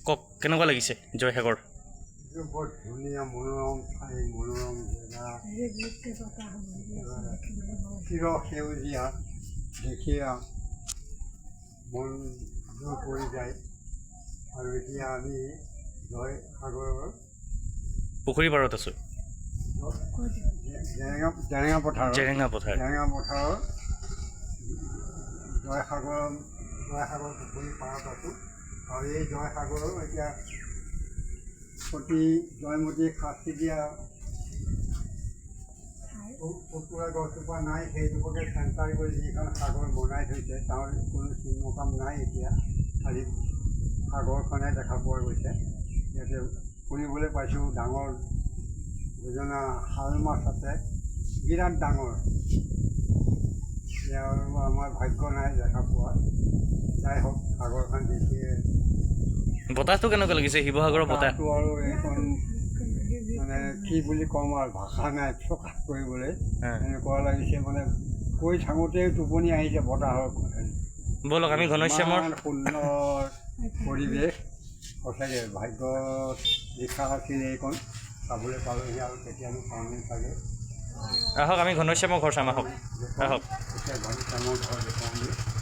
কওক কেনেকুৱা লাগিছে জয়সাগৰ? বৰ ধুনীয়া মনোৰম ঠাই, মনোৰম জেগা, চিৰ সেউজীয়া দেখিয়া মন জোৰ পৰি যায়। আৰু এতিয়া আমি জয়সাগৰৰ পুখুৰী পাৰত আছোঁ। জেৰেঙা পথাৰৰ জেৰেঙা পথাৰ। জয়সাগৰ পুখুৰী পাৰত আছোঁ। আৰু এই জয়সাগৰৰ এতিয়া প্ৰতি জয়মতীয়ে শাস্তি দিয়া টুকুৰা গছজোপা নাই, সেইজোপাকে চেণ্টাৰ কৰি যিখন সাগৰ বনাই থৈছে তাৰ কোনো চিনমকাম নাই। এতিয়া খালি সাগৰখনে দেখা পোৱা গৈছে। ইয়াতে শুনিবলৈ পাইছোঁ ডাঙৰ দুজনা শাল মাছ আছে, বিৰাট ডাঙৰ। আৰু আমাৰ ভাগ্য নাই দেখা পোৱা। যাই হওক, সাগৰখন দেখিয়ে বতাহটো কেনেকুৱা লাগিছে? শিৱসাগৰৰ বতাহ আৰু এইখন মানে কি বুলি ক'ম আৰু, ভাষা নাই প্ৰকাশ কৰিবলৈ। এনেকুৱা লাগিছে মানে কৈ থাকোঁতেই টোপনি আহিছে বতাহৰ। ব'লক আমি ঘনশ্যামৰ ইমান সুন্দৰ পৰিৱেশ, সঁচাকৈ ভাগ্যত লিখা আছিলে এইখন চাবলৈ পালোঁহি আৰু কেতিয়ানো পামেই চাগে। আহক আমি ঘনশ্যামৰ ঘৰ চাম, আহক আহক। এতিয়া ঘনশ্যামৰ ঘৰ দেখুৱাওঁগৈ।